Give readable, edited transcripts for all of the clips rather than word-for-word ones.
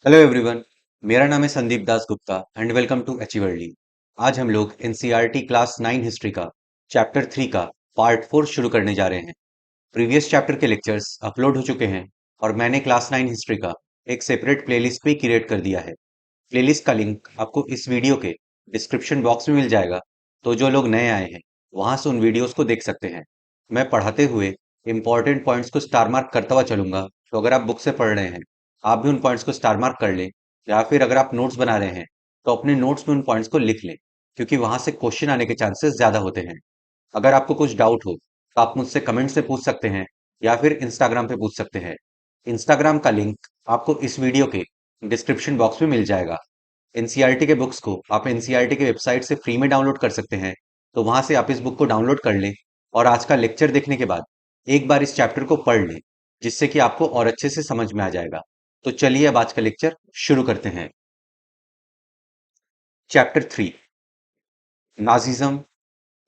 Hello everyone. मेरा नाम है Sandeep Das Gupta and welcome to अचीवर्ली। आज हम लोग एनसीईआरटी क्लास 9 हिस्ट्री का चैप्टर 3 का पार्ट 4 शुरू करने जा रहे हैं। प्रीवियस चैप्टर के लेक्चर्स अपलोड हो चुके हैं और मैंने क्लास 9 हिस्ट्री का एक सेपरेट प्लेलिस्ट भी क्रिएट कर दिया है। प्लेलिस्ट का लिंक आपको इस वीडियो के डिस्क्रिप्शन बॉक्स में मिल जाएगा, तो जो लोग नए आए हैं वहां से उन वीडियोस को देख सकते हैं। मैं पढ़ाते हुए इंपॉर्टेंट पॉइंट्स को स्टार मार्क करता हुआ चलूंगा, तो अगर आप बुक से पढ़ रहे हैं आप भी उन पॉइंट्स को स्टार मार्क कर लें, या फिर अगर आप नोट्स बना रहे हैं तो अपने नोट्स में उन पॉइंट्स को लिख लें, क्योंकि वहां से क्वेश्चन आने के चांसेस ज्यादा होते हैं। अगर आपको कुछ डाउट हो तो आप मुझसे कमेंट से पूछ सकते हैं या फिर इंस्टाग्राम पे पूछ सकते हैं। इंस्टाग्राम का लिंक आपको इस वीडियो के डिस्क्रिप्शन बॉक्स में मिल जाएगा। एनसीईआरटी के बुक्स को आप एनसीईआरटी के वेबसाइट से फ्री में डाउनलोड कर सकते हैं, तो वहां से आप इस बुक को डाउनलोड कर लें और आज का लेक्चर देखने के बाद एक बार इस चैप्टर को पढ़ लें, जिससे कि आपको और अच्छे से समझ में आ जाएगा। तो चलिए अब आज का लेक्चर शुरू करते हैं। Chapter 3, Nazism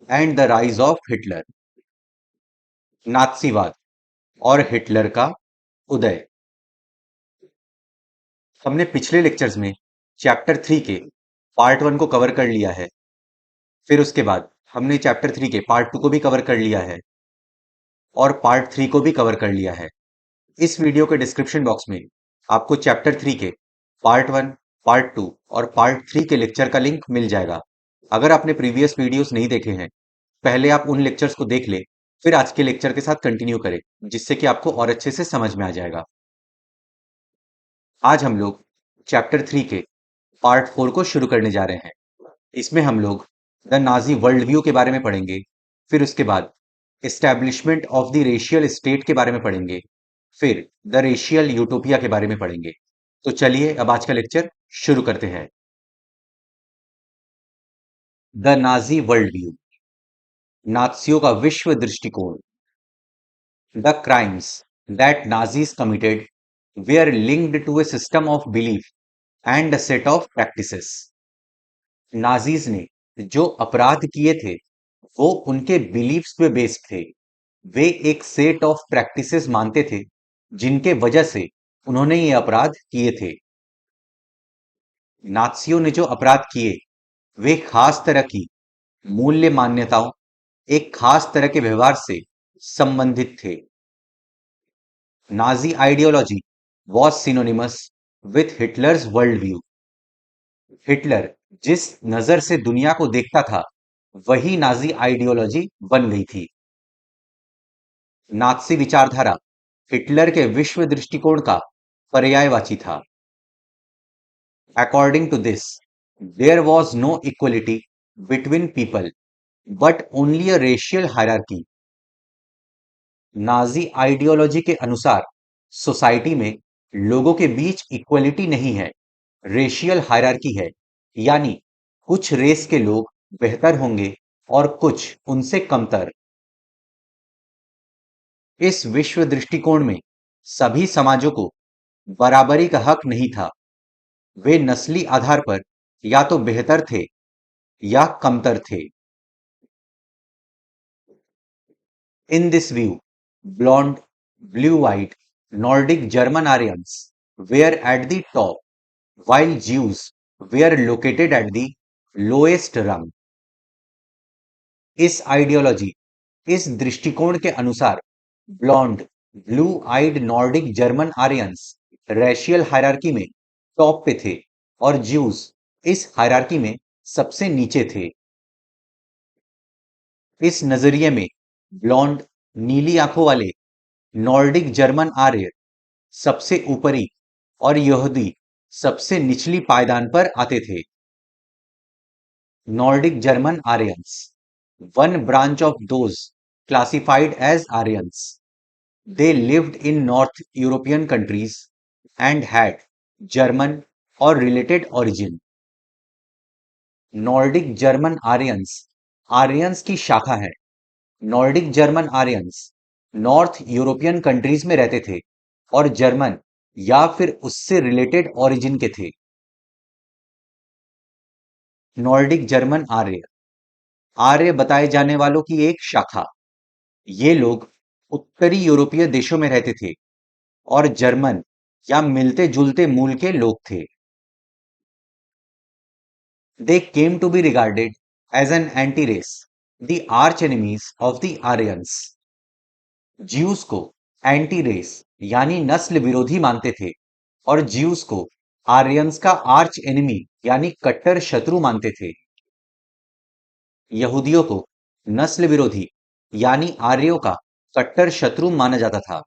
and the rise of Hitler. नात्सीवाद और हिटलर का उदय। हमने पिछले लेक्चर्स में चैप्टर 3 के पार्ट 1 को कवर कर लिया है। फिर उसके बाद हमने चैप्टर 3 के पार्ट 2 को भी कवर कर लिया है और पार्ट 3 को भी कवर कर लिया है। इस वीडियो के डिस्क्रिप्शन बॉक्स में आपको चैप्टर 3 के पार्ट 1, पार्ट 2 और पार्ट 3 के लेक्चर का लिंक मिल जाएगा। अगर आपने प्रीवियस वीडियोस नहीं देखे हैं, पहले आप उन लेक्चर्स को देख ले, फिर आज के लेक्चर के साथ कंटिन्यू करें, जिससे कि आपको और अच्छे से समझ में आ जाएगा। आज हम लोग चैप्टर 3 के पार्ट 4 को शुरू करने जा रहे हैं। इसमें हम लोग द नाजी वर्ल्ड व्यू के बारे में पढ़ेंगे। फिर उसके बाद establishment of the racial state के बारे में पढ़ेंगे। फिर द रेशियल यूटोपिया के बारे में पढ़ेंगे। तो चलिए अब आज का लेक्चर शुरू करते हैं। द नाजी वर्ल्ड व्यू, नात्सियों का विश्व दृष्टिकोण। The crimes that Nazis committed were linked to a system of belief and a set of practices. Nazis ने जो अपराध किए थे वो उनके बिलीफ्स पे बेस्ड थे। वे एक सेट ऑफ प्रैक्टिसेस मानते थे जिनके वजह से उन्होंने ये अपराध किए थे। नात्सियों ने जो अपराध किए वे खास तरह की मूल्य मान्यताओं, एक खास तरह के व्यवहार से संबंधित थे। Nazi ideology was synonymous with Hitler's world view. Hitler जिस नजर से दुनिया को देखता था वही नाजी आइडियोलॉजी बन गई थी। नात्सी विचारधारा हिटलर के विश्व दृष्टिकोण का पर्यायवाची था। According to this, there was no equality between people, but only a racial hierarchy. Nazi ideology के अनुसार सोसाइटी में लोगों के बीच इक्वलिटी नहीं है, रेशियल हायरार्की है। यानी कुछ रेस के लोग बेहतर होंगे और कुछ उनसे कमतर। इस विश्व दृष्टिकोण में सभी समाजों को बराबरी का हक नहीं था। वे नस्ली आधार पर या तो बेहतर थे या कमतर थे। In this view, blonde, blue-eyed, Nordic German Aryans were at the top, while Jews were located at the lowest rung. इस आइडियोलॉजी, इस दृष्टिकोण के अनुसार blond, blue eyed Nordic German Aryans racial hierarchy में टॉप पे थे और ज्यूज इस हायरार्की में सबसे नीचे थे। इस नजरिए में ब्लॉन्ड, नीली आंखों वाले नॉर्डिक जर्मन आर्य सबसे ऊपरी और यहूदी सबसे निचली पायदान पर आते थे। Nordic German Aryans, one branch of those classified as Aryans, they lived in north European countries and had German और related origin. Nordic German Aryans Aryans की शाखा है। Nordic German Aryans north European countries में रहते थे और German या फिर उससे रिलेटेड ओरिजिन के थे। नॉर्डिक जर्मन आर्य, आर्य बताए जाने वालों की एक शाखा। ये लोग उत्तरी यूरोपीय देशों में रहते थे और जर्मन या मिलते जुलते मूल के लोग थे। They came to be regarded as an anti-race, the arch-enemies of the Aryans. Juice को एंटी रेस यानी नस्ल विरोधी मानते थे और ज्यूस को आर्यंस का आर्च एनिमी यानी कट्टर शत्रु मानते थे। यहूदियों को नस्ल विरोधी यानी आर्यों का कट्टर शत्रु माना जाता था।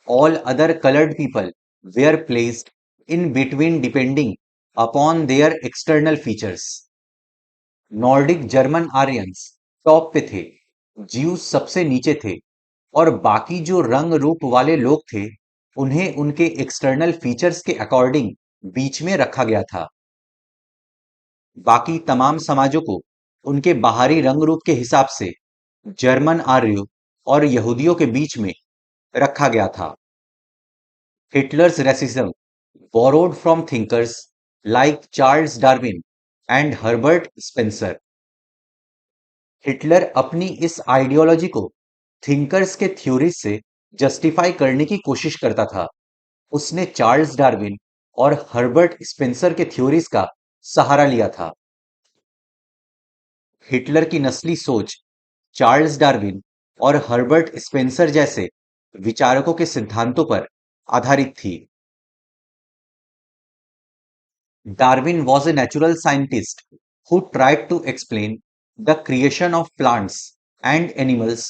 All other colored people were placed in between depending upon their external features. Nordic German Aryans top पे थे, ज्यूस सबसे नीचे थे और बाकी जो रंग रूप वाले लोग थे उन्हें उनके एक्सटर्नल फीचर्स के अकॉर्डिंग बीच में रखा गया था। बाकी तमाम समाजों को उनके बाहरी रंग रूप के हिसाब से जर्मन आर्यों और यहूदियों के बीच में रखा गया था। Hitler's racism borrowed from thinkers like Charles Darwin and Herbert Spencer. Hitler अपनी इस आइडियोलॉजी को थिंकर्स के थ्योरीज से जस्टिफाई करने की कोशिश करता था। उसने चार्ल्स डार्विन और हर्बर्ट स्पेंसर के थ्योरीज का सहारा लिया था। हिटलर की नस्ली सोच चार्ल्स डार्विन और हर्बर्ट स्पेंसर जैसे विचारकों के सिद्धांतों पर आधारित थी। Darwin was a natural scientist who tried to explain the creation of plants and animals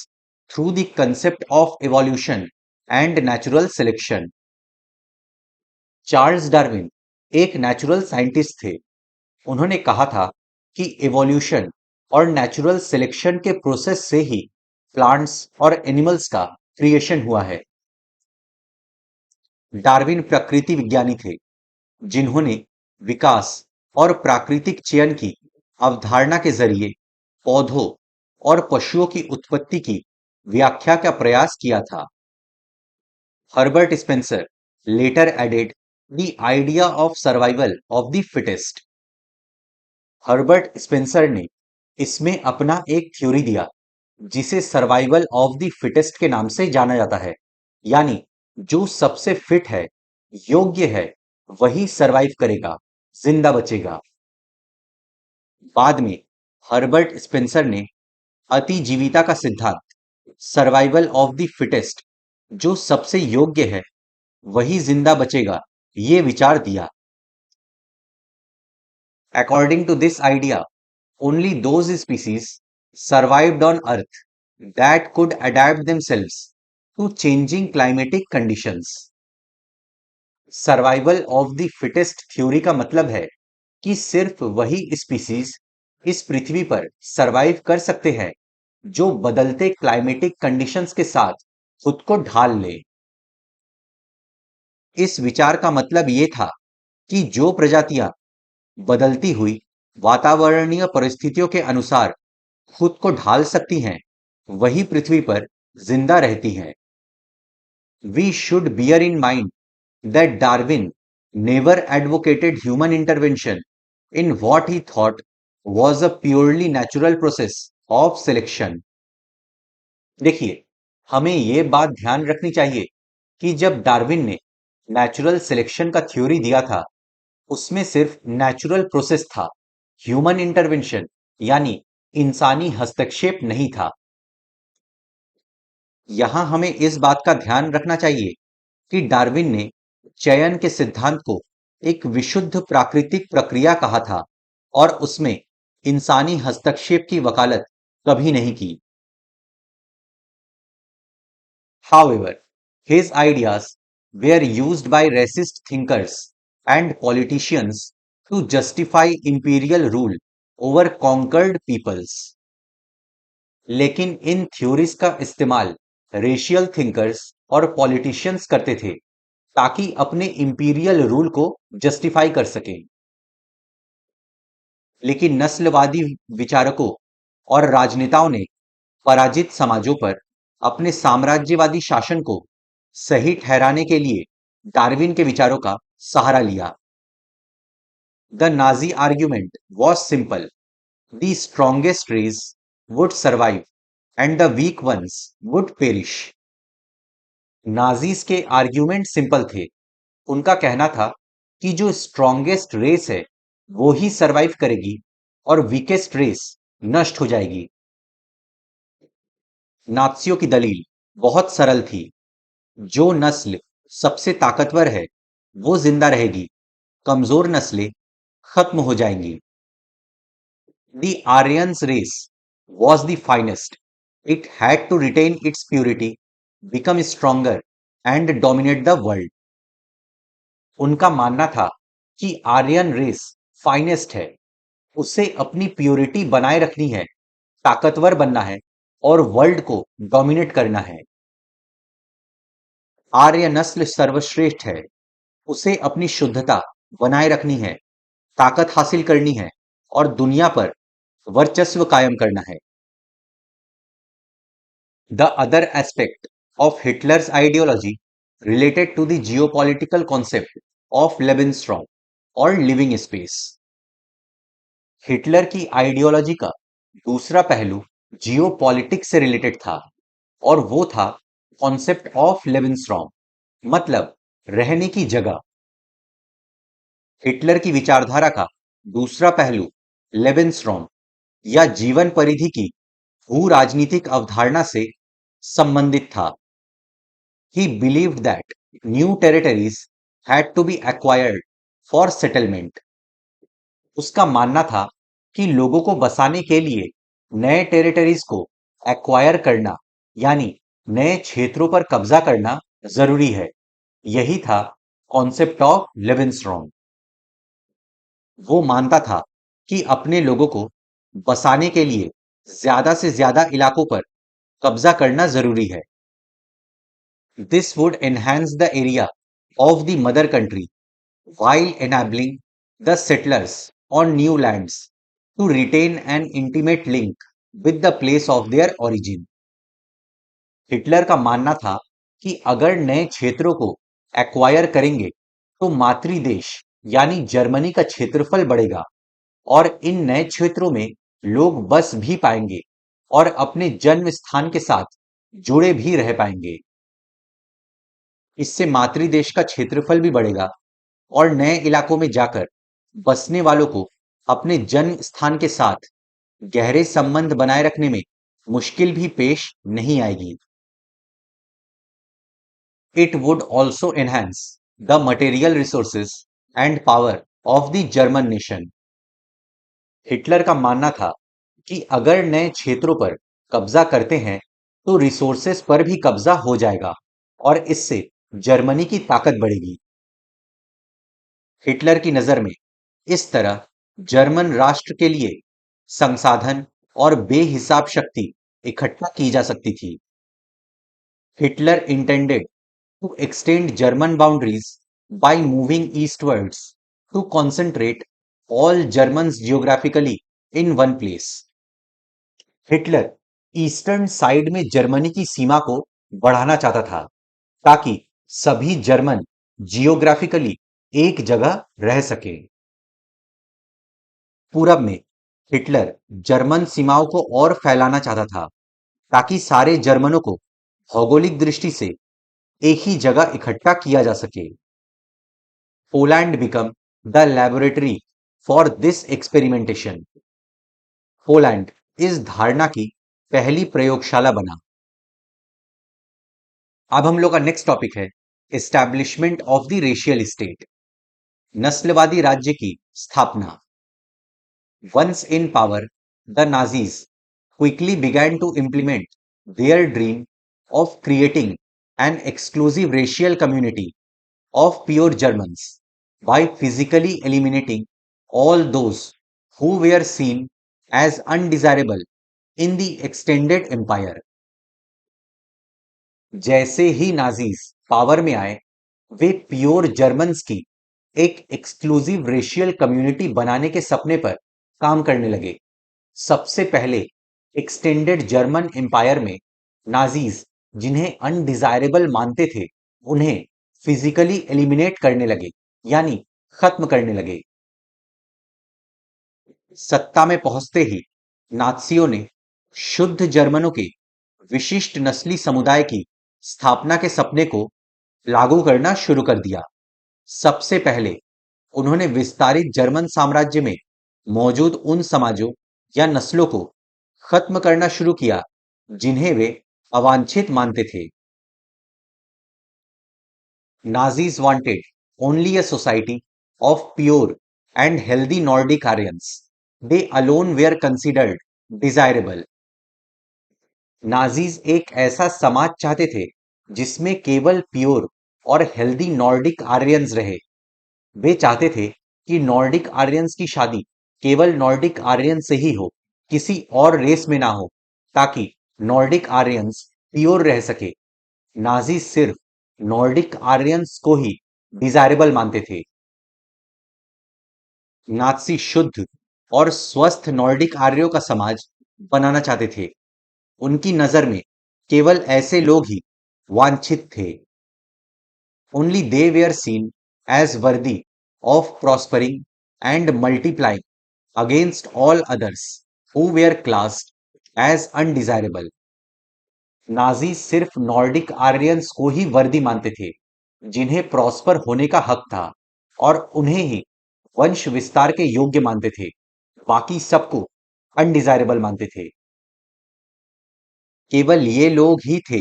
through the concept of evolution and natural selection. Charles Darwin एक नेचुरल साइंटिस्ट थे। उन्होंने कहा था कि एवोल्यूशन और नेचुरल सिलेक्शन के प्रोसेस से ही plants और एनिमल्स का क्रिएशन हुआ है। डार्विन प्रकृति विज्ञानी थे जिन्होंने विकास और प्राकृतिक चयन की अवधारणा के जरिए पौधों और पशुओं की उत्पत्ति की व्याख्या का प्रयास किया था। Herbert Spencer later added the idea of survival of the fittest. Herbert Spencer ने इसमें अपना एक थ्योरी दिया जिसे सर्वाइवल ऑफ द फिटेस्ट के नाम से जाना जाता है, यानी जो सबसे फिट है, योग्य है, वही सरवाइव करेगा, जिंदा बचेगा। बाद में हर्बर्ट स्पेंसर ने अतिजीविता का सिद्धांत सर्वाइवल ऑफ द फिटेस्ट, जो सबसे योग्य है वही जिंदा बचेगा, ये विचार दिया। According to this idea only those species survived on earth that could adapt themselves to changing climatic conditions. Survival of the fittest theory का मतलब है कि सिर्फ वही स्पीसीज इस पृथ्वी पर सरवाइव कर सकते हैं जो बदलते क्लाइमेटिक कंडीशंस के साथ खुद को ढाल ले। इस विचार का मतलब ये था कि जो प्रजातियां बदलती हुई वातावरणीय परिस्थितियों के अनुसार खुद को ढाल सकती हैं, वही पृथ्वी पर जिंदा रहती हैं। We should bear in mind that Darwin never advocated human intervention in what he thought was a purely natural process of selection. देखिए, हमें यह बात ध्यान रखनी चाहिए कि जब डार्विन ने नेचुरल सिलेक्शन का थ्योरी दिया था, उसमें सिर्फ नेचुरल प्रोसेस था, ह्यूमन इंटरवेंशन यानी इंसानी हस्तक्षेप नहीं था। यहां हमें इस बात का ध्यान रखना चाहिए कि डार्विन ने चयन के सिद्धांत को एक विशुद्ध प्राकृतिक प्रक्रिया कहा था और उसमें इंसानी हस्तक्षेप की वकालत कभी नहीं की। However, his ideas were used by racist thinkers and politicians to justify imperial rule over conquered peoples. लेकिन इन थ्योरीज का इस्तेमाल रेशियल थिंकर्स और पॉलिटिशियंस करते थे ताकि अपने इंपीरियल रूल को जस्टिफाई कर सकें। लेकिन नस्लवादी विचारकों और राजनेताओं ने पराजित समाजों पर अपने साम्राज्यवादी शासन को सही ठहराने के लिए डार्विन के विचारों का सहारा लिया। The Nazi argument was simple, the strongest race would survive and the weak ones would perish. Nazis के आर्ग्यूमेंट सिंपल थे। उनका कहना था कि जो स्ट्रॉन्गेस्ट रेस है वो ही सरवाइव करेगी और वीकेस्ट रेस नष्ट हो जाएगी। नात्सियों की दलील बहुत सरल थी। जो नस्ल सबसे ताकतवर है वो जिंदा रहेगी, कमजोर नस्लें खत्म हो जाएंगी। The Aryan's race was the finest. It had to retain its purity, become stronger, and dominate the world. उनका मानना था कि आर्यन रेस फाइनेस्ट है। उसे अपनी प्योरिटी बनाए रखनी है, ताकतवर बनना है और वर्ल्ड को डोमिनेट करना है। आर्य नस्ल सर्वश्रेष्ठ है। उसे अपनी शुद्धता बनाए रखनी है, ताकत हासिल करनी है और दुनिया पर वर्चस्व कायम करना है। The other aspect of Hitler's ideology related to the geopolitical concept of Lebensraum or living space. Hitler की आइडियोलॉजी का दूसरा पहलू जियोपॉलिटिक्स से रिलेटेड था और वो था कॉन्सेप्ट ऑफ लेविंसट्रॉम, मतलब रहने की जगह। हिटलर की विचारधारा का दूसरा पहलू लेविंसट्रॉम या जीवन परिधि की भू राजनीतिक अवधारणा से संबंधित था। He believed that new territories had to be acquired for settlement. उसका मानना था कि लोगों को बसाने के लिए नए टेरिटरीज को एक्वायर करना यानी नए क्षेत्रों पर कब्जा करना जरूरी है। यही था कॉन्सेप्ट ऑफ लेविंसट्रॉम। वो मानता था कि अपने लोगों को बसाने के लिए ज्यादा से ज्यादा इलाकों पर कब्जा करना जरूरी है। This would enhance the area of the mother country while enabling the settlers on new lands to retain an intimate link with the place of their origin. Hitler का मानना था कि अगर नए क्षेत्रों को एक्वायर करेंगे तो मातृ देश यानी जर्मनी का क्षेत्रफल बढ़ेगा और इन नए क्षेत्रों में लोग बस भी पाएंगे और अपने जन्म स्थान के साथ जुड़े भी रह पाएंगे। इससे मातृ देश का क्षेत्रफल भी बढ़ेगा और नए इलाकों में जाकर बसने वालों को अपने जन्म स्थान के साथ गहरे संबंध बनाए रखने में मुश्किल भी पेश नहीं आएगी। It would also enhance the material resources and power of the German nation. Hitler का मानना था कि अगर नए क्षेत्रों पर कब्जा करते हैं तो रिसोर्सेस पर भी कब्जा हो जाएगा और इससे जर्मनी की ताकत बढ़ेगी। हिटलर की नजर में इस तरह जर्मन राष्ट्र के लिए संसाधन और बेहिसाब शक्ति इकट्ठा की जा सकती थी। Hitler intended to extend German boundaries by moving eastwards to concentrate all Germans geographically in one place. Hitler eastern side में जर्मनी की सीमा को बढ़ाना चाहता था ताकि सभी जर्मन जियोग्राफिकली एक जगह रह सके। पूरब में हिटलर जर्मन सीमाओं को और फैलाना चाहता था ताकि सारे जर्मनों को भौगोलिक दृष्टि से एक ही जगह इकट्ठा किया जा सके। Poland become the laboratory for this experimentation. Poland इस धारणा की पहली प्रयोगशाला बना। अब हम लोग का नेक्स्ट टॉपिक है establishment of the racial state, नस्लवादी राज्य की स्थापना। Once in power, the Nazis quickly began to implement their dream of creating an exclusive racial community of pure Germans by physically eliminating all those who were seen as undesirable in the extended empire. जैसे ही Nazis power में आए, वे pure Germans की एक exclusive racial community बनाने के सपने पर काम करने लगे। सबसे पहले एक्सटेंडेड जर्मन एम्पायर में नाजीज जिन्हें अनडिजायरेबल मानते थे उन्हें फिजिकली एलिमिनेट करने लगे यानी खत्म करने लगे। सत्ता में पहुंचते ही नात्सियों ने शुद्ध जर्मनों के विशिष्ट नस्ली समुदाय की स्थापना के सपने को लागू करना शुरू कर दिया। सबसे पहले उन्होंने विस्तारित जर्मन साम्राज्य में मौजूद उन समाजों या नस्लों को खत्म करना शुरू किया जिन्हें वे अवांछित मानते थे। Nazis wanted only a society of pure and healthy Nordic Aryans. They alone were considered desirable. Nazis एक ऐसा समाज चाहते थे जिसमें केवल प्योर और हेल्दी नॉर्डिक आर्यंस रहे। वे चाहते थे कि नॉर्डिक आर्यंस की शादी केवल नॉर्डिक आर्यन से ही हो, किसी और रेस में ना हो, ताकि नॉर्डिक आर्यंस प्योर रह सके। नाजी सिर्फ नॉर्डिक आर्यंस को ही डिजायरेबल मानते थे। नाजी शुद्ध और स्वस्थ नॉर्डिक आर्यों का समाज बनाना चाहते थे। उनकी नजर में केवल ऐसे लोग ही वांछित थे। Only they were seen as worthy of prospering and multiplying against all others who were classed as undesirable. Nazi सिर्फ नॉर्डिक आर्यंस को ही वर्दी मानते थे जिन्हें प्रॉस्पर होने का हक था, और उन्हें ही वंश विस्तार के योग्य मानते थे। बाकी सबको अनडिजायरेबल मानते थे। केवल ये लोग ही थे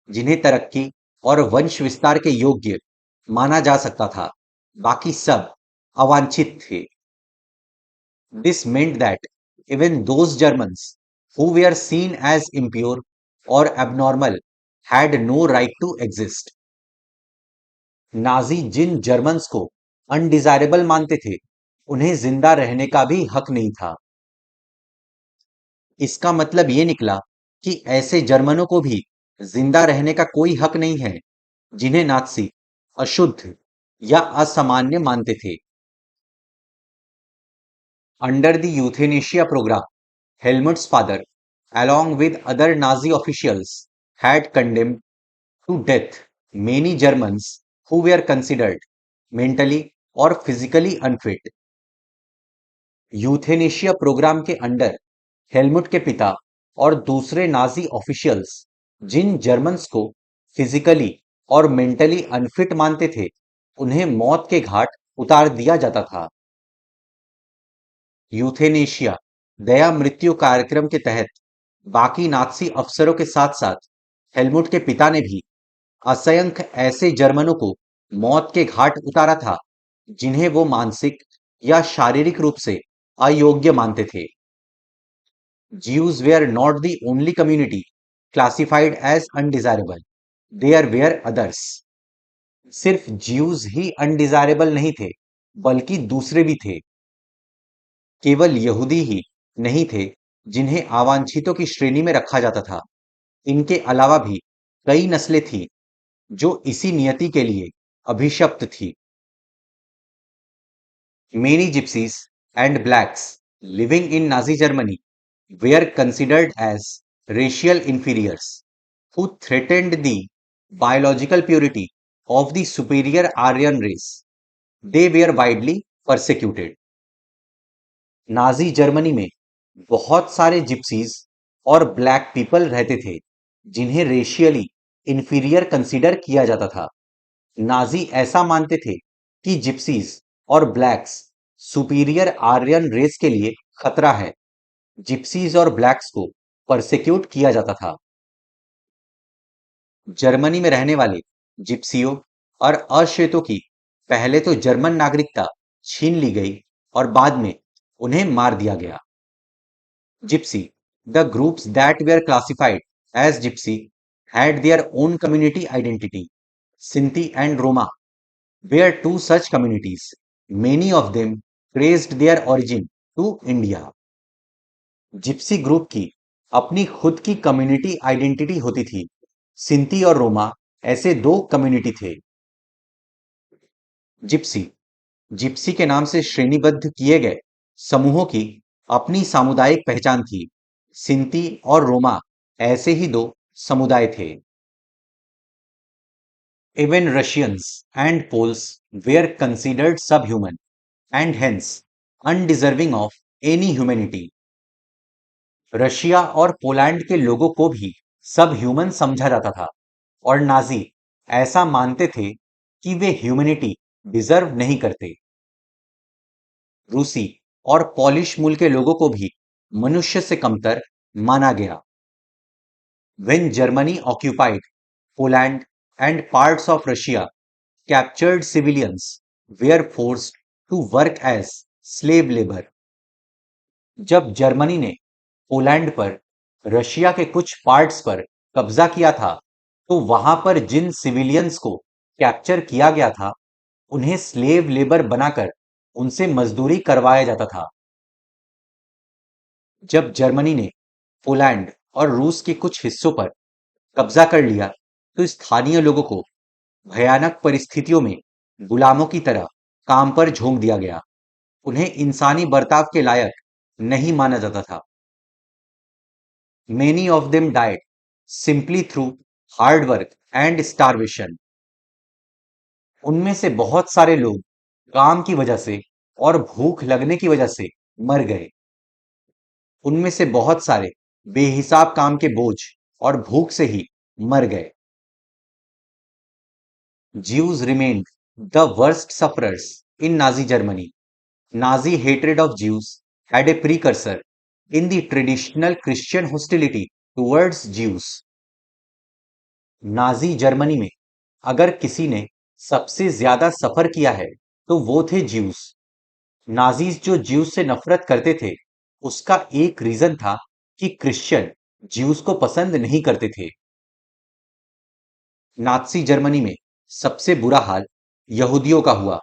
जिन्हें तरक्की और वंश विस्तार के योग्य माना जा सकता था। बाकी सब अवांछित थे। This meant that even those Germans who were seen as impure or abnormal had no right to exist. Nazi जिन जर्मन्स को अनडिजायरेबल मानते थे, उन्हें जिंदा रहने का भी हक नहीं था। इसका मतलब ये निकला कि ऐसे जर्मनों को भी जिंदा रहने का कोई हक नहीं है जिन्हें नात्सी अशुद्ध या असामान्य मानते थे। Under the euthanasia program, Helmut's father, along with other Nazi officials, had condemned to death many Germans who were considered mentally or physically unfit. Euthanasia programme के अंडर हेलमुट के पिता और दूसरे नाजी ऑफिशियल्स जिन जर्मन्स को physically और mentally unfit मानते थे, उन्हें मौत के घाट उतार दिया जाता था। यूथेनेशिया दया मृत्यु कार्यक्रम के तहत बाकी नात्सी अफसरों के साथ साथ हेलमुट के पिता ने भी असंख्य ऐसे जर्मनों को मौत के घाट उतारा था जिन्हें वो मानसिक या शारीरिक रूप से अयोग्य मानते थे। Jews were not the only community classified as undesirable. There were others. सिर्फ ज्यूज ही अनडिजायरेबल नहीं थे, बल्कि दूसरे भी थे। केवल यहूदी ही नहीं थे जिन्हें अवांछितों की श्रेणी में रखा जाता था। इनके अलावा भी कई नस्लें थीं जो इसी नियति के लिए अभिशप्त थी। Many gypsies and blacks living in Nazi Germany were considered as racial inferiors who threatened the biological purity of the superior Aryan race. They were widely persecuted. Nazi Germany में बहुत सारे जिप्सीज और ब्लैक पीपल रहते थे जिन्हें racially inferior consider किया जाता था। नाजी ऐसा मानते थे कि जिप्सीज और ब्लैक्स सुपीरियर आर्यन रेस के लिए खतरा है। जिप्सीज और ब्लैक्स को परसिक्यूट किया जाता था। जर्मनी में रहने वाले जिप्सियों और अश्वेतों की पहले तो जर्मन नागरिकता छीन ली गई और बाद में उन्हें मार दिया गया। Gypsy, the groups that were classified as gypsy had their own community identity. Sinti and Roma were two such communities. Many of them traced their origin to India. Gypsy group की अपनी खुद की कम्युनिटी आइडेंटिटी होती थी। सिंती और रोमा ऐसे दो community थे। जिप्सी जिप्सी के नाम से श्रेणीबद्ध किए गए समूहों की अपनी सामुदायिक पहचान थी। सिंती और रोमा ऐसे ही दो समुदाय थे। Even Russians and Poles were considered subhuman and hence undeserving of any humanity. Russia और पोलैंड के लोगों को भी सब ह्यूमन समझा जाता था और नाजी ऐसा मानते थे कि वे ह्यूमैनिटी डिजर्व नहीं करते। रूसी और पॉलिश मूल के लोगों को भी मनुष्य से कमतर माना गया। When Germany occupied Poland and parts of Russia, captured civilians were forced to work as slave labor. जब जर्मनी ने पोलैंड पर रशिया के कुछ पार्ट्स पर कब्जा किया था, तो वहां पर जिन सिविलियंस को कैप्चर किया गया था, उन्हें स्लेव लेबर बनाकर उनसे मजदूरी करवाया जाता था। जब जर्मनी ने पोलैंड और रूस के कुछ हिस्सों पर कब्जा कर लिया, तो स्थानीय लोगों को भयानक परिस्थितियों में गुलामों की तरह काम पर झोंक दिया गया। उन्हें इंसानी बर्ताव के लायक नहीं माना जाता था। Many of them died simply through hard work and starvation. उनमें से बहुत सारे लोग काम की वजह से और भूख लगने की वजह से मर गए। उनमें से बहुत सारे बेहिसाब काम के बोझ और भूख से ही मर गए। Jews remained the worst sufferers in Nazi Germany. Nazi hatred of Jews had a precursor in the traditional Christian hostility towards Jews. Nazi Germany में अगर किसी ने सबसे ज्यादा सफर किया है, तो वो थे ज्यूस। नाजीज जो ज्यूस से नफरत करते थे, उसका एक रीजन था कि क्रिश्चियन ज्यूस को पसंद नहीं करते थे। नाजी जर्मनी में सबसे बुरा हाल यहूदियों का हुआ।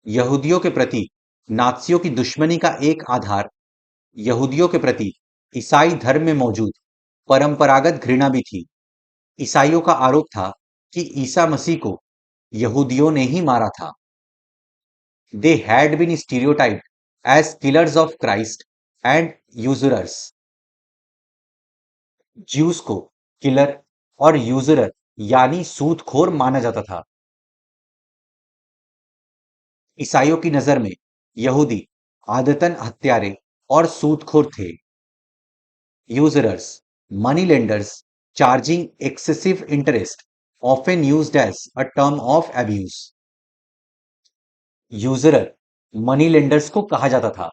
यहूदियों के प्रति नाजियों की दुश्मनी का एक आधार यहूदियों के प्रति ईसाई धर्म में मौजूद परंपरागत घृणा भी थी। ईसाइयों का आरोप था कि ईसा मसीह को यहूदियों ने ही मारा था। They had been stereotyped as killers of Christ and usurers. Jews को किलर और यूजरर यानी सूदखोर माना जाता था। ईसाइयों की नजर में यहूदी आदतन हत्यारे और सूदखोर थे। Usurers, money lenders charging excessive interest, often used as a term of abuse. Usurer money lenders को कहा जाता था,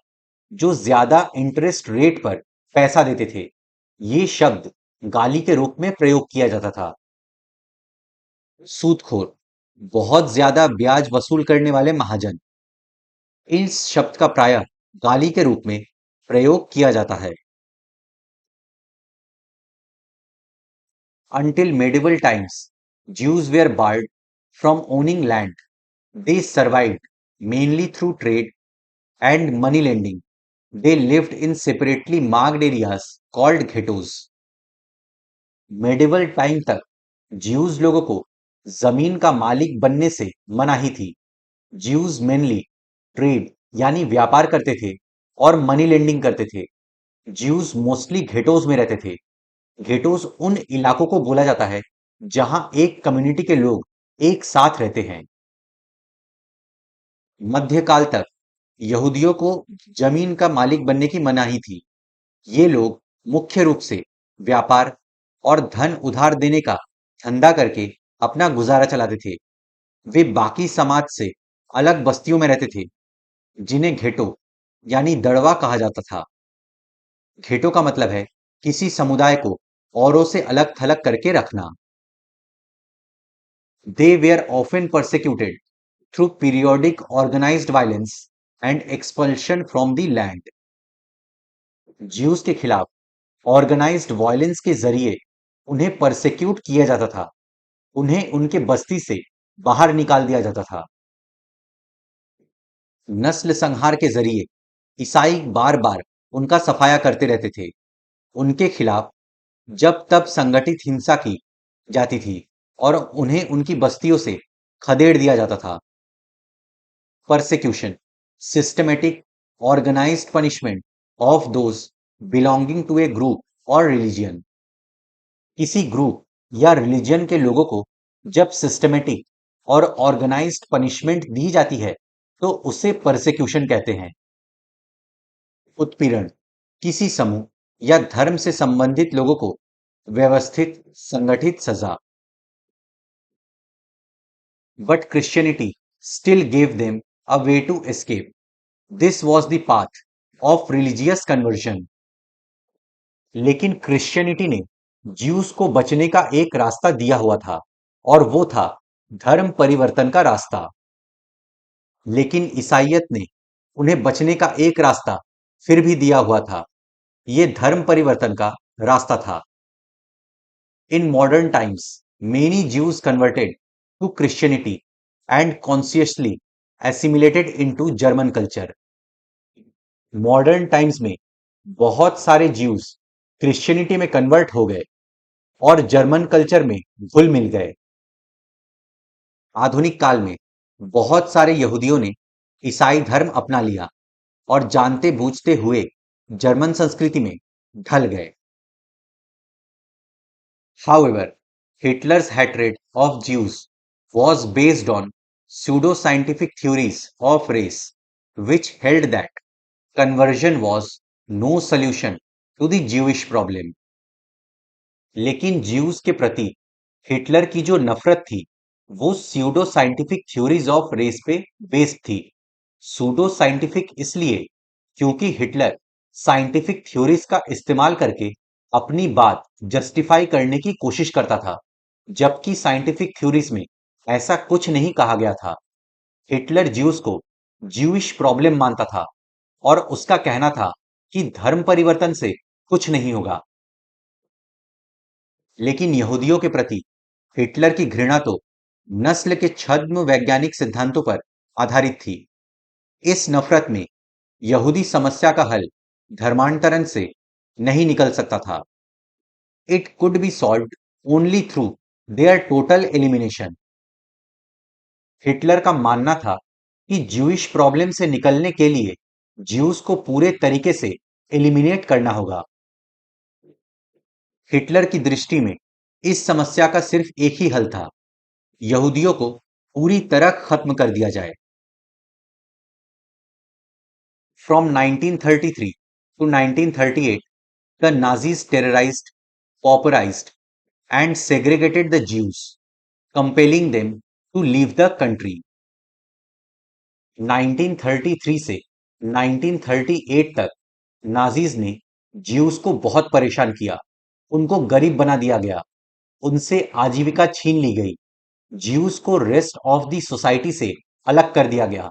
जो ज्यादा इंटरेस्ट रेट पर पैसा देते थे। ये शब्द गाली के रूप में प्रयोग किया जाता था। सूदखोर, बहुत ज्यादा ब्याज वसूल करने वाले महाजन। इस शब्द का प्रायः गाली के रूप में प्रयोग किया जाता है। Until medieval times, Jews were barred from owning land. They survived mainly through trade and money lending. They lived in separately marked areas called ghettos. Medieval time तक ज्यूज लोगों को जमीन का मालिक बनने से मनाही थी। ज्यूज मेनली ट्रेड यानी व्यापार करते थे और मनी लेंडिंग करते थे। ज्यूज मोस्टली घेटोज में रहते थे। घेटोज उन इलाकों को बोला जाता है जहां एक कम्युनिटी के लोग एक साथ रहते हैं। मध्यकाल तक यहूदियों को जमीन का मालिक बनने की मनाही थी। ये लोग मुख्य रूप से व्यापार और धन उधार देने का धंधा करके अपना गुजारा चलाते थे। वे बाकी समाज से अलग बस्तियों में रहते थे, जिन्हें घेटो यानी दड़वा कहा जाता था। घेटो का मतलब है किसी समुदाय को औरों से अलग थलग करके रखना। They were often persecuted through periodic organized violence and expulsion from the land. Juice के खिलाफ ऑर्गेनाइज्ड वायलेंस के जरिए उन्हें परसिक्यूट किया जाता था। उन्हें उनके बस्ती से बाहर निकाल दिया जाता था। नस्ल संहार के जरिए ईसाई बार बार उनका सफाया करते रहते थे। उनके खिलाफ जब तब संगठित हिंसा की जाती थी और उन्हें उनकी बस्तियों से खदेड़ दिया जाता था। Persecution, systematic organised punishment of those belonging to a group और रिलीजियन। किसी ग्रुप या रिलीजियन के लोगों को जब सिस्टमेटिक और ऑर्गेनाइज्ड पनिशमेंट दी जाती है, तो उसे परसिक्यूशन कहते हैं। उत्पीड़न, किसी समूह या धर्म से संबंधित लोगों को व्यवस्थित संगठित सजा। but Christianity still gave them a way to escape. This was the path of religious conversion. लेकिन क्रिश्चियनिटी ने ज्यूस को बचने का एक रास्ता दिया हुआ था और वो था धर्म परिवर्तन का रास्ता। लेकिन ईसाइयत ने उन्हें बचने का एक रास्ता फिर भी दिया हुआ था। ये धर्म परिवर्तन का रास्ता था। In modern times many Jews converted to Christianity and consciously assimilated into German culture. Modern times में बहुत सारे ज्यूज क्रिश्चियनिटी में कन्वर्ट हो गए और जर्मन कल्चर में घुल मिल गए। आधुनिक काल में बहुत सारे यहूदियों ने ईसाई धर्म अपना लिया और जानते बूझते हुए जर्मन संस्कृति में ढल गए। However, Hitler's hatred of Jews was based on pseudo-scientific theories of race, which held that conversion was no solution to the Jewish problem. लेकिन ज्यूज के प्रति हिटलर की जो नफरत थी वो pseudo scientific theories of race पे बेस्ड थी। सूडो साइंटिफिक इसलिए क्योंकि हिटलर साइंटिफिक थ्योरीज का इस्तेमाल करके अपनी बात जस्टिफाई करने की कोशिश करता था, जबकि साइंटिफिक थ्योरीज में ऐसा कुछ नहीं कहा गया था। हिटलर ज्यूज को ज्यूइश प्रॉब्लम मानता था और उसका कहना था कि धर्म परिवर्तन से कुछ नहीं होगा। लेकिन यहूदियों के प्रति हिटलर की घृणा तो नस्ल के छद्म वैज्ञानिक सिद्धांतों पर आधारित थी। इस नफरत में यहूदी समस्या का हल धर्मांतरण से नहीं निकल सकता था। It could be solved only through their total elimination. Hitler का मानना था कि ज्यूइश प्रॉब्लम से निकलने के लिए ज्यूस को पूरे तरीके से एलिमिनेट करना होगा। हिटलर की दृष्टि में इस समस्या का सिर्फ एक ही हल था, यहूदियों को पूरी तरह खत्म कर दिया जाए। From 1933 to 1938, the Nazis terrorized, pauperized, and segregated the Jews, compelling them to leave the country. 1933 से 1938 तक नाजीज ने ज्यूस को बहुत परेशान किया, उनको गरीब बना दिया गया, उनसे आजीविका छीन ली गई, ज्यूस को रेस्ट ऑफ द सोसाइटी से अलग कर दिया गया,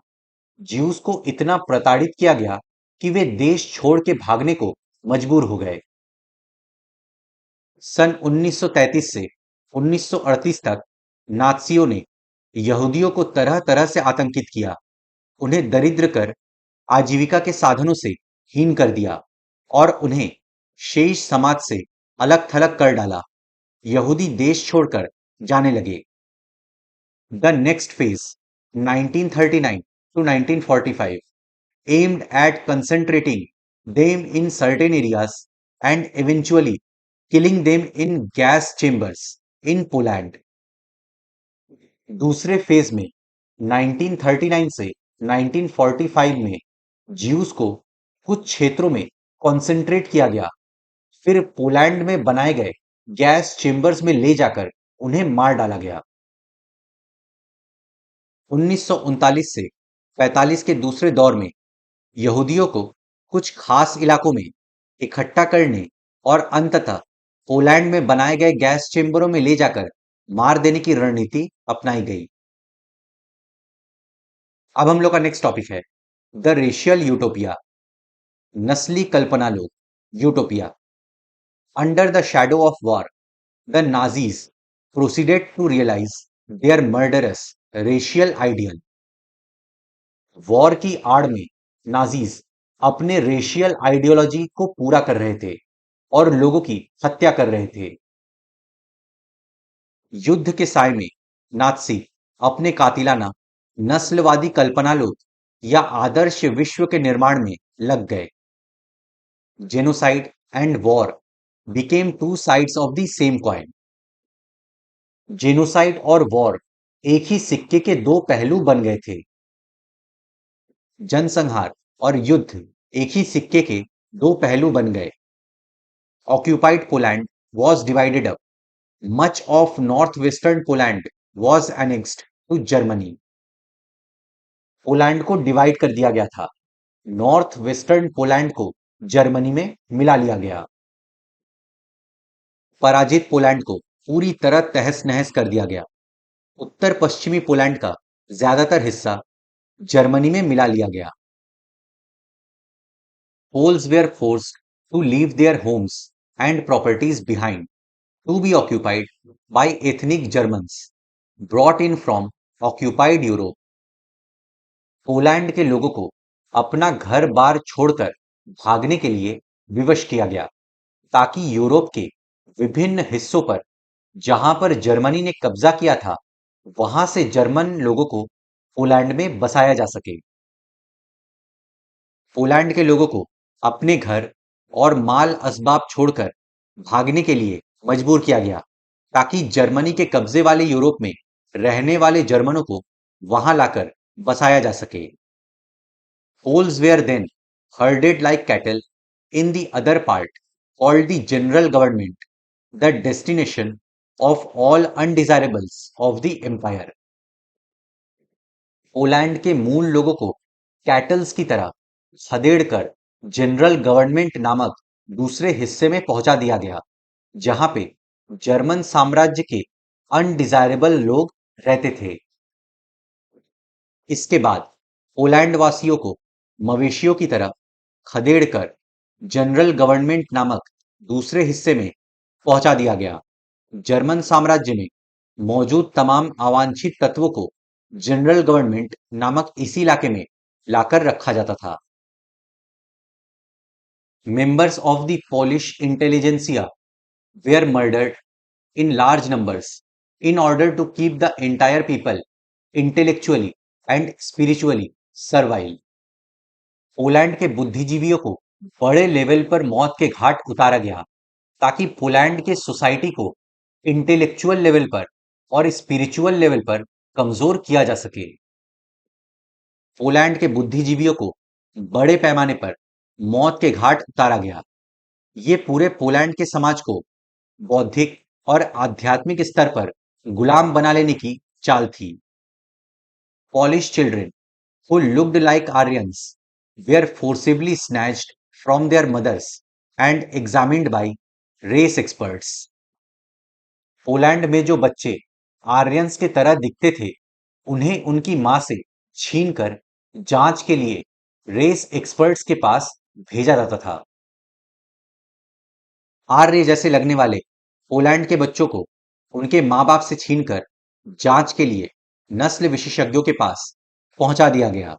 ज्यूस को इतना प्रताड़ित किया गया कि वे देश छोड़ के भागने को मजबूर हो गए। सन 1933 से 1938 तक नात्सियों ने यहूदियों को तरह तरह से आतंकित किया, उन्हें दरिद्र कर आजीविका के साधनों से हीन कर दिया और उन्हें शेष समाज से अलग थलग कर डाला। यहूदी देश छोड़कर जाने लगे। The next phase 1939 to 1945 aimed at concentrating them in certain areas and eventually killing them in gas chambers in Poland. दूसरे फेज में 1939 से 1945 में ज्यूस को कुछ क्षेत्रों में कॉन्सेंट्रेट किया गया, फिर पोलैंड में बनाए गए गैस चेम्बर्स में ले जाकर उन्हें मार डाला गया। 1939 से 45 के दूसरे दौर में यहूदियों को कुछ खास इलाकों में इकट्ठा करने और अंततः पोलैंड में बनाए गए गैस चेम्बरों में ले जाकर मार देने की रणनीति अपनाई गई। अब हम लोग का नेक्स्ट टॉपिक है द रेशियल यूटोपिया, नस्ली कल्पना लोग, utopia. Under the shadow of war, the Nazis proceeded to realise their murderous racial ideal. War की आड़ में नाजीज अपने रेशियल आइडियोलॉजी को पूरा कर रहे थे और लोगों की हत्या कर रहे थे। युद्ध के साय में नात्सी अपने कातिलाना नस्लवादी कल्पनालोक या आदर्श विश्व के निर्माण में लग गए। Genocide and war became two sides of the same coin. Genocide और वॉर एक ही सिक्के के दो पहलू बन गए थे। जनसंहार और युद्ध एक ही सिक्के के दो पहलू बन गए। Occupied Poland was divided up. Much of northwestern Poland was annexed to Germany. Poland को डिवाइड कर दिया गया था। नॉर्थ वेस्टर्न पोलैंड को जर्मनी में मिला लिया गया। पराजित पोलैंड को पूरी तरह तहस नहस कर दिया गया। उत्तर पश्चिमी पोलैंड का ज्यादातर हिस्सा जर्मनी में मिला लिया गया। Poles were forced to leave their homes and properties behind to be occupied by ethnic Germans brought in from occupied Europe. Poland के लोगों को अपना घर बार छोड़कर भागने के लिए विवश किया गया ताकि यूरोप के विभिन्न हिस्सों पर जहां पर जर्मनी ने कब्जा किया था वहां से जर्मन लोगों को पोलैंड में बसाया जा सके। पोलैंड के लोगों को अपने घर और माल असबाब छोड़कर भागने के लिए मजबूर किया गया ताकि जर्मनी के कब्जे वाले यूरोप में रहने वाले जर्मनों को वहां लाकर बसाया जा सके। Poles were then herded like cattle in the other part, called the general government, the destination of all undesirables of the empire. Poland के मूल लोगों को कैटल्स की तरह खदेड़कर जनरल गवर्नमेंट नामक दूसरे हिस्से में पहुंचा दिया गया जहां पे जर्मन साम्राज्य के अनडिजायरेबल लोग रहते थे। इसके बाद पोलैंड वासियों को मवेशियों की तरह खदेड़कर जनरल गवर्नमेंट नामक दूसरे हिस्से में पहुंचा दिया गया। जर्मन साम्राज्य में मौजूद तमाम अवांछित तत्वों को जनरल गवर्नमेंट नामक इसी इलाके में लाकर रखा जाता था। Members of the Polish intelligentsia were murdered in large numbers in order to keep the entire people intellectually and spiritually servile. Poland के बुद्धिजीवियों को बड़े लेवल पर मौत के घाट उतारा गया ताकि पोलैंड के सोसाइटी को इंटेलेक्चुअल लेवल पर और स्पिरिचुअल लेवल पर कमजोर किया जा सके। पोलैंड के बुद्धिजीवियों को बड़े पैमाने पर मौत के घाट उतारा गया। ये पूरे पोलैंड के समाज को बौद्धिक और आध्यात्मिक स्तर पर गुलाम बना लेने की चाल थी। Polish children who looked like Aryans were forcibly snatched from their mothers and examined by race experts. Poland में जो बच्चे आर्यंस के तरह दिखते थे उन्हें उनकी मां से छीनकर जांच के लिए रेस एक्सपर्ट्स के पास भेजा जाता था। आर्य जैसे लगने वाले पोलैंड के बच्चों को उनके मां बाप से छीनकर जांच के लिए नस्ल विशेषज्ञों के पास पहुंचा दिया गया।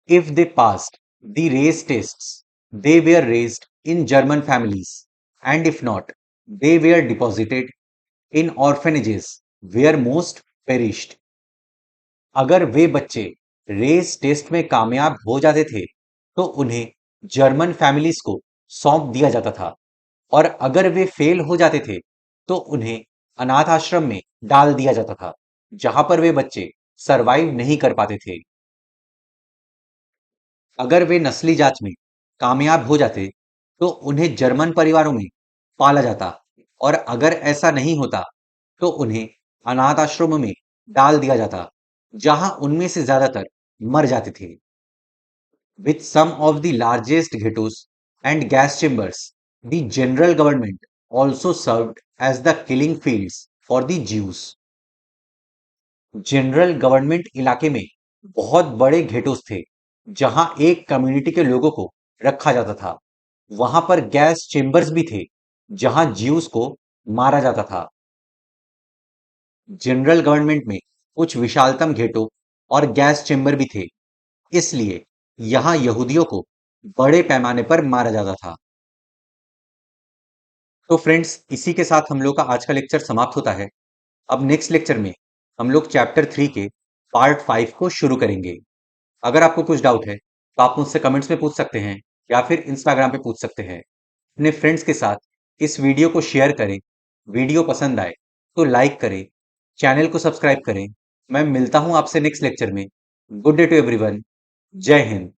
If they passed the race tests, they were raised in German families, and if not, they were deposited in orphanages where most perished. अगर वे बच्चे रेस टेस्ट में कामयाब हो जाते थे तो उन्हें जर्मन फैमिलीज को सौंप दिया जाता था और अगर वे फेल हो जाते थे तो उन्हें अनाथ आश्रम में डाल दिया जाता था जहां पर वे बच्चे सरवाइव नहीं कर पाते थे। अगर वे नस्ली जांच में कामयाब हो जाते तो उन्हें जर्मन परिवारों में पाला जाता और अगर ऐसा नहीं होता तो उन्हें अनाथ आश्रमों में डाल दिया जाता जहां उनमें से ज्यादातर मर जाते थे। With some of the largest ghettos and gas chambers, the general government also served as the killing fields for the Jews. General government इलाके में बहुत बड़े घेटोस थे जहां एक कम्युनिटी के लोगों को रखा जाता था। वहां पर गैस चेम्बर्स भी थे जहां ज्यूस को मारा जाता था। जनरल गवर्नमेंट में कुछ विशालतम घेटो और गैस चेम्बर भी थे, इसलिए यहां यहूदियों को बड़े पैमाने पर मारा जाता था। तो फ्रेंड्स, इसी के साथ हम लोग का आज का लेक्चर समाप्त होता है। अब नेक्स्ट लेक्चर में हम लोग चैप्टर 3 के पार्ट 5 को शुरू करेंगे। अगर आपको कुछ डाउट है तो आप मुझसे कमेंट्स में पूछ सकते हैं या फिर इंस्टाग्राम पे पूछ सकते हैं। अपने फ्रेंड्स के साथ इस वीडियो को शेयर करें। वीडियो पसंद आए तो लाइक करें, चैनल को सब्सक्राइब करें। मैं मिलता हूं आपसे नेक्स्ट लेक्चर में। Good day to everyone. जय हिंद।